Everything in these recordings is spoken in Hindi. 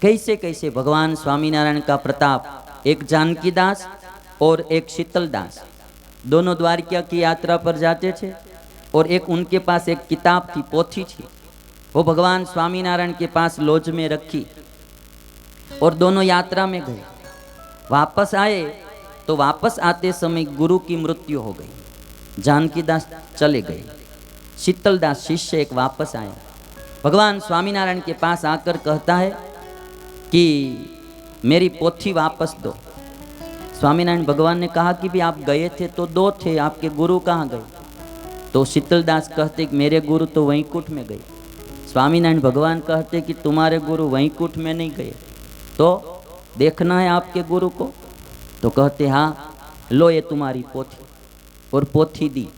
कैसे कैसे भगवान स्वामीनारायण का प्रताप। एक जानकी दास और एक शीतल दास दोनों द्वारका की यात्रा पर जाते थे और एक उनके पास एक किताब थी, पोथी थी, वो भगवान स्वामीनारायण के पास लॉज में रखी और दोनों यात्रा में गए। वापस आए तो वापस आते समय गुरु की मृत्यु हो गई। जानकी दास चले गए, शीतल दास शिष्य एक वापस आया। भगवान स्वामीनारायण के पास आकर कहता है कि मेरी पोथी वापस दो। स्वामीनारायण भगवान ने कहा कि भी आप गए थे तो दो थे, आपके गुरु कहाँ गए? तो शीतल दास कहते कि मेरे गुरु तो वैकुंठ में गए। स्वामीनारायण भगवान कहते कि तुम्हारे गुरु वैकुंठ में नहीं गए, तो देखना है आपके गुरु को? तो कहते हाँ, लो ये तुम्हारी पोथी, और पोथी दी।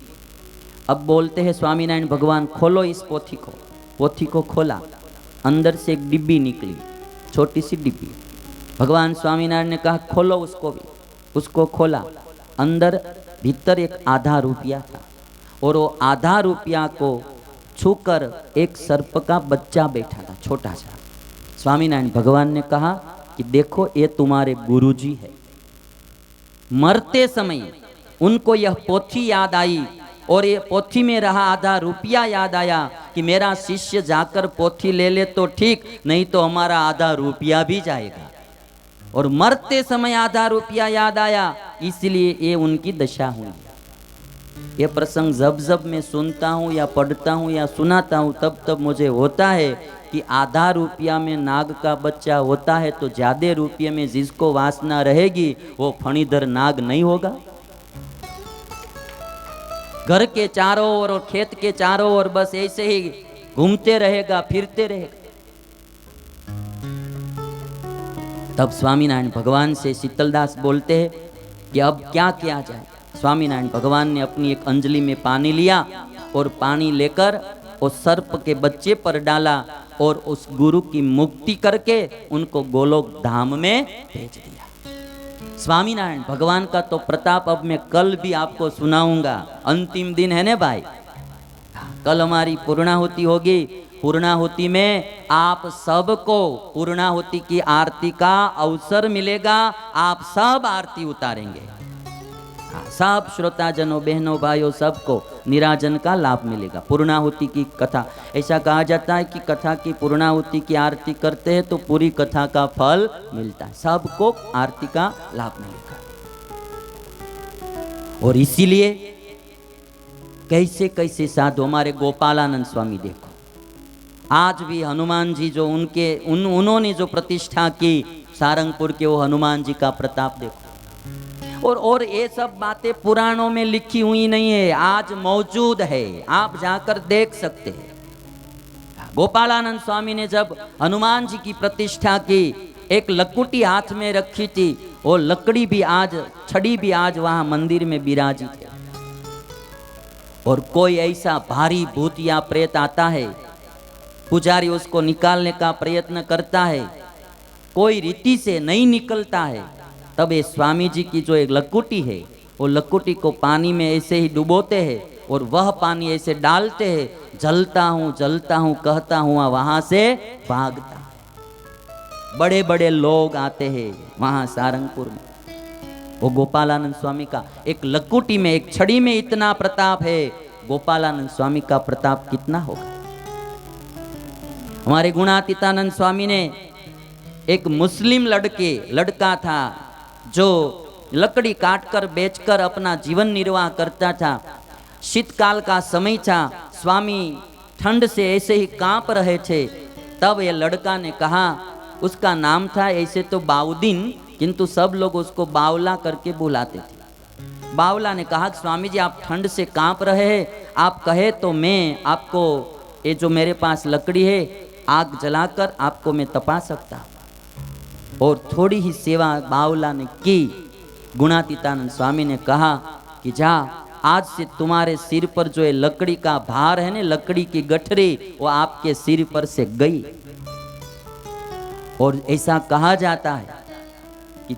अब बोलते हैं स्वामीनारायण भगवान खोलो इस पोथी को। पोथी को खोला, अंदर से एक डिब्बी निकली, छोटी सी डिब्बी। भगवान स्वामीनारायण ने कहा खोलो उसको भी। उसको खोला, अंदर भीतर एक आधा रुपया था और वो आधा रुपया को छूकर एक सर्प का बच्चा बैठा था, छोटा सा। स्वामीनारायण भगवान ने कहा कि देखो ये तुम्हारे गुरुजी है। मरते समय उनको यह पोथी याद आई और ये पोथी में रहा आधा रुपया याद आया कि मेरा शिष्य जाकर पोथी ले ले तो ठीक, नहीं तो हमारा आधा रुपया भी जाएगा। और मरते समय आधा रुपया याद आया, इसलिए ये उनकी दशा हुई। ये प्रसंग जब जब मैं सुनता हूँ या पढ़ता हूँ या सुनाता हूँ तब तब मुझे होता है कि आधा रुपया में नाग का बच्चा होता है तो ज्यादा रुपये में जिसको वासना रहेगी वो फणीधर नाग नहीं होगा। घर के चारों ओर और खेत के चारों ओर बस ऐसे ही घूमते रहेगा, फिरते रहेगा। तब स्वामीनारायण भगवान से शीतलदास बोलते हैं कि अब क्या किया जाए। स्वामीनारायण भगवान ने अपनी एक अंजलि में पानी लिया और पानी लेकर उस सर्प के बच्चे पर डाला और उस गुरु की मुक्ति करके उनको गोलोक धाम में भेज दिया। स्वामीनारायण भगवान का तो प्रताप अब मैं कल भी आपको सुनाऊंगा। अंतिम दिन है ना भाई, कल हमारी पूर्णाहुति होगी। पूर्णाहुति में आप सबको पूर्णाहुति की आरती का अवसर मिलेगा। आप सब आरती उतारेंगे, सब श्रोताजनों, बहनों, भाइयों सबको निराजन का लाभ मिलेगा। पूर्णाहुति की कथा, ऐसा कहा जाता है कि कथा की पूर्णाहुति की आरती करते हैं तो पूरी कथा का फल मिलता है, सबको आरती का लाभ मिलेगा। और इसीलिए कैसे कैसे साधु, हमारे गोपालानंद स्वामी देखो, आज भी हनुमान जी जो उन्होंने जो प्रतिष्ठा की सारंगपुर के, वो हनुमान जी का प्रताप देखो। और ये सब बातें पुराणों में लिखी हुई नहीं है, आज मौजूद है, आप जाकर देख सकते हैं। गोपालानंद स्वामी ने जब हनुमान जी की प्रतिष्ठा की, एक लकुटी हाथ में रखी थी, वो लकड़ी भी आज, छड़ी भी आज वहां मंदिर में विराजित है। और कोई ऐसा भारी भूत या प्रेत आता है, पुजारी उसको निकालने का प्रयत्न करता है, कोई रीति से नहीं निकलता है, तब ये स्वामी जी की जो एक लकुटी है, वो लकुटी को पानी में ऐसे ही डुबोते हैं और वह पानी ऐसे डालते हैं, जलता हूँ कहता हुआ वहां से भागता है। बड़े बड़े लोग आते हैं वहां सारंगपुर में। वो गोपालानंद स्वामी का एक लकुटी में, एक छड़ी में इतना प्रताप है, गोपालानंद स्वामी का प्रताप कितना होगा। हमारे गुणातीतानंद स्वामी ने एक मुस्लिम लड़का था जो लकड़ी काटकर बेचकर अपना जीवन निर्वाह करता था। शीतकाल का समय था, स्वामी ठंड से ऐसे ही कांप रहे थे। तब ये लड़का ने कहा, उसका नाम था ऐसे तो बाउदीन, किंतु सब लोग उसको बावला करके बुलाते थे। बावला ने कहा, स्वामी जी आप ठंड से कांप रहे हैं, आप कहे तो मैं आपको ये जो मेरे पास लकड़ी है आग जलाकर आपको मैं तपा सकता। और थोड़ी ही सेवा बावला ने की। गुणातीतानंद स्वामी ने कहा कि जा, आज से तुम्हारे सिर पर जो है लकड़ी का भार है ना, लकड़ी की गठरी, वो आपके सिर पर से गई। और ऐसा कहा जाता है कि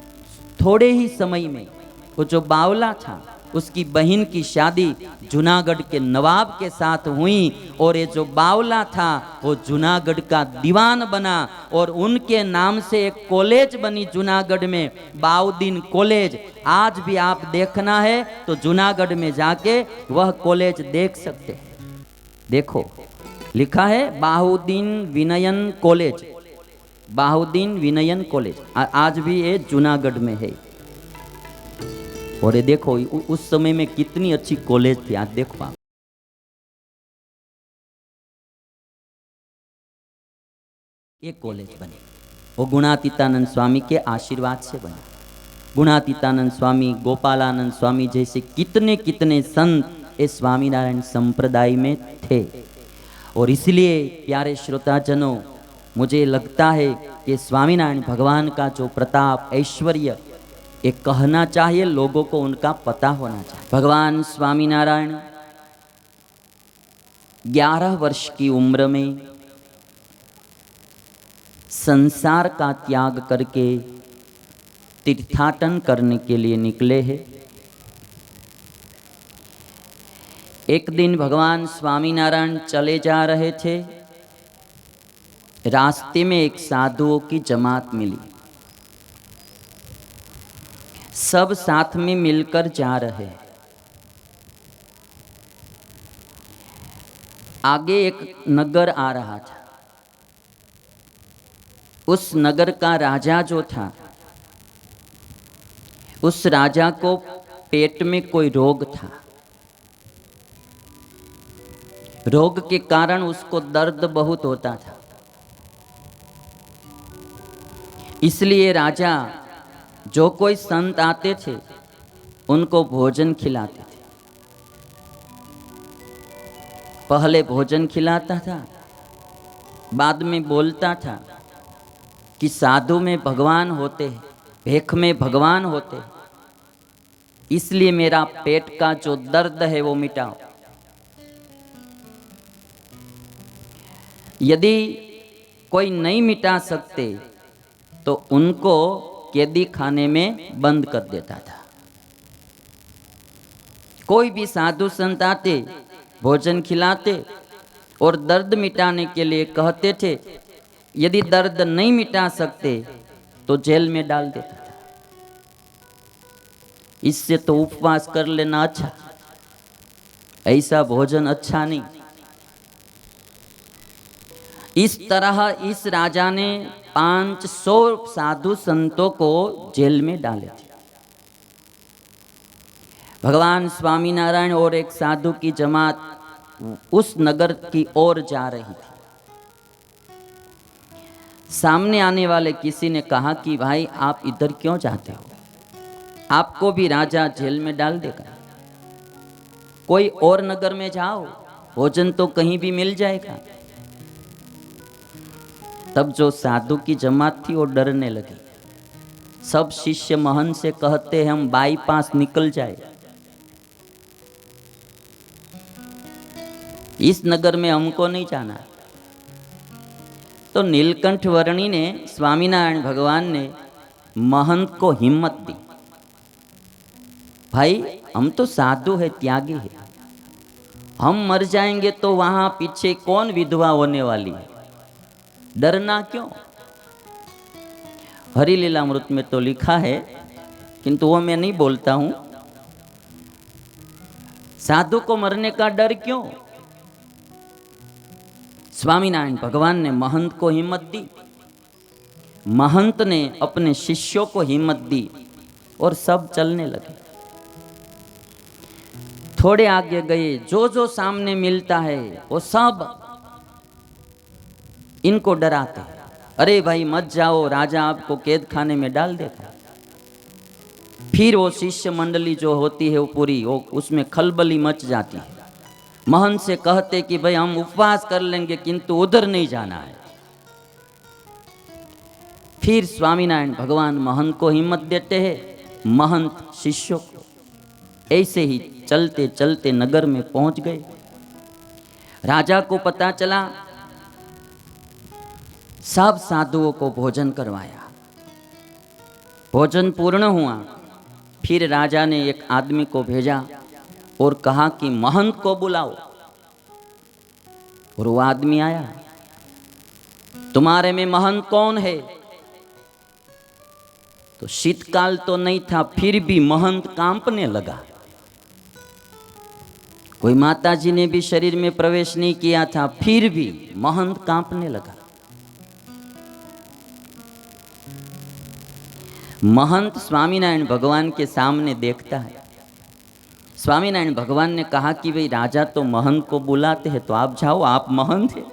थोड़े ही समय में वो जो बावला था उसकी बहन की शादी जूनागढ़ के नवाब के साथ हुई और ये जो बावला था वो जूनागढ़ का दीवान बना और उनके नाम से एक कॉलेज बनी जूनागढ़ में, बाउद्दीन कॉलेज। आज भी आप देखना है तो जूनागढ़ में जाके वह कॉलेज देख सकते हैं। देखो लिखा है बाहुद्दीन विनयन कॉलेज, बाहुद्दीन विनयन कॉलेज आज भी ये जूनागढ़ में है। और ये देखो उस समय में कितनी अच्छी कॉलेज थी, आज देखो आप। ये कॉलेज बने वो गुणातीतानंद स्वामी के आशीर्वाद से बने। गुणातीतानंद स्वामी, गोपालानंद स्वामी जैसे कितने कितने संत इस स्वामीनारायण संप्रदाय में थे। और इसलिए प्यारे श्रोताजनों, मुझे लगता है कि स्वामीनारायण भगवान का जो प्रताप, ऐश्वर्य, ये कहना चाहिए लोगों को, उनका पता होना चाहिए। भगवान स्वामीनारायण 11 वर्ष की उम्र में संसार का त्याग करके तीर्थाटन करने के लिए निकले हैं। एक दिन भगवान स्वामीनारायण चले जा रहे थे, रास्ते में एक साधुओं की जमात मिली। सब साथ में मिलकर जा रहे हैं। आगे एक नगर आ रहा था। उस नगर का राजा जो था, उस राजा को पेट में कोई रोग था। रोग के कारण उसको दर्द बहुत होता था। इसलिए राजा जो कोई संत आते थे उनको भोजन खिलाते थे। पहले भोजन खिलाता था, बाद में बोलता था कि साधु में भगवान होते हैं, भेख में भगवान होते हैं, इसलिए मेरा पेट का जो दर्द है वो मिटाओ। यदि कोई नहीं मिटा सकते तो उनको कैदी खाने में बंद कर देता था। कोई भी साधु संत आते, भोजन खिलाते और दर्द मिटाने के लिए कहते थे। यदि दर्द नहीं मिटा सकते तो जेल में डाल देता था। इससे तो उपवास कर लेना अच्छा, ऐसा भोजन अच्छा नहीं। इस तरह इस राजा ने 500 साधु संतों को जेल में डाले थे। भगवान स्वामीनारायण और एक साधु की जमात उस नगर की ओर जा रही थी। सामने आने वाले किसी ने कहा कि भाई आप इधर क्यों जाते हो, आपको भी राजा जेल में डाल देगा, कोई और नगर में जाओ, भोजन तो कहीं भी मिल जाएगा। तब जो साधु की जमात थी वो डरने लगी। सब शिष्य महंत से कहते हैं हम बाईपास निकल जाए, इस नगर में हमको नहीं जाना। तो नीलकंठ वर्णी ने, स्वामीनारायण भगवान ने महंत को हिम्मत दी, भाई हम तो साधु है, त्यागी है, हम मर जाएंगे तो वहां पीछे कौन विधवा होने वाली है, डरना क्यों। हरिलीलामृत में तो लिखा है, किंतु वो मैं नहीं बोलता हूं, साधु को मरने का डर क्यों। स्वामीनारायण भगवान ने महंत को हिम्मत दी, महंत ने अपने शिष्यों को हिम्मत दी और सब चलने लगे। थोड़े आगे गए, जो जो सामने मिलता है वो सब इनको डराते, अरे भाई मत जाओ, राजा आपको कैद खाने में डाल देता। फिर वो शिष्य मंडली जो होती है वो पूरी, वो उसमें खलबली मच जाती है। महंत से कहते कि भाई हम उपवास कर लेंगे किंतु उधर नहीं जाना है। फिर स्वामीनारायण भगवान महंत को हिम्मत देते हैं, महंत शिष्यों को। ऐसे ही चलते चलते नगर में पहुंच गए। राजा को पता चला, सब साधुओं को भोजन करवाया। भोजन पूर्ण हुआ फिर राजा ने एक आदमी को भेजा और कहा कि महंत को बुलाओ। और वो आदमी आया, तुम्हारे में महंत कौन है? तो शीतकाल तो नहीं था, फिर भी महंत कांपने लगा। कोई माताजी ने भी शरीर में प्रवेश नहीं किया था, फिर भी महंत कांपने लगा। महंत स्वामीनारायण भगवान के सामने देखता है। स्वामीनारायण भगवान ने कहा कि भाई राजा तो महंत को बुलाते हैं, तो आप जाओ, आप महंत हैं।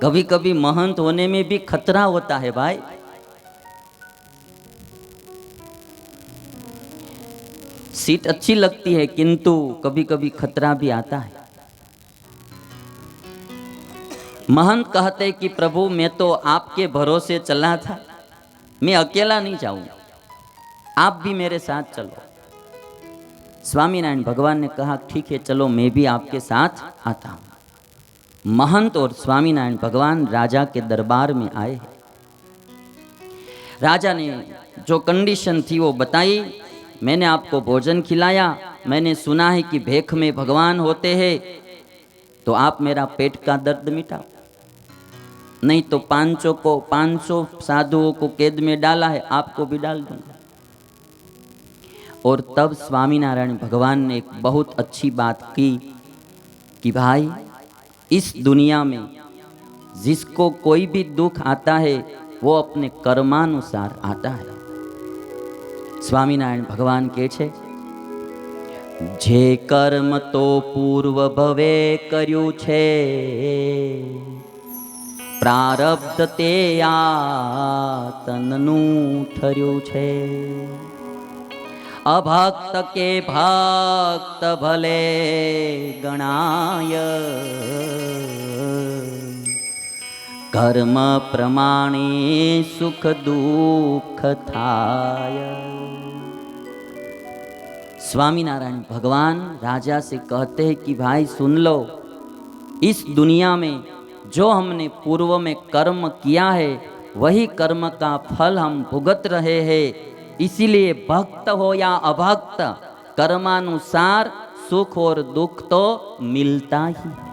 कभी कभी महंत होने में भी खतरा होता है भाई। सीट अच्छी लगती है, किंतु कभी कभी खतरा भी आता है। महंत कहते कि प्रभु मैं तो आपके भरोसे चला था, मैं अकेला नहीं जाऊंगा, आप भी मेरे साथ चलो। स्वामीनारायण भगवान ने कहा ठीक है चलो, मैं भी आपके साथ आता हूं। महंत और स्वामीनारायण भगवान राजा के दरबार में आए। राजा ने जो कंडीशन थी वो बताई। मैंने आपको भोजन खिलाया, मैंने सुना है कि भेख में भगवान होते हैं, तो आप मेरा पेट का दर्द मिटाओ, नहीं तो 500 साधुओं को कैद में डाला है, आपको भी डाल दूंगा। और तब स्वामीनारायण भगवान ने एक बहुत अच्छी बात की कि भाई इस दुनिया में जिसको कोई भी दुख आता है वो अपने कर्मानुसार आता है। स्वामीनारायण भगवान के छे जे कर्म तो पूर्व भवे कर्યું છે प्रारब्ध ते आ तनનું ठर्યું છે अभक्त के भक्त भले गणाय कर्म प्रमाणे सुख दुख थाय। स्वामीनारायण भगवान राजा से कहते हैं कि भाई सुन लो, इस दुनिया में जो हमने पूर्व में कर्म किया है वही कर्म का फल हम भुगत रहे हैं। इसीलिए भक्त हो या अभक्त, कर्मानुसार सुख और दुख तो मिलता ही है।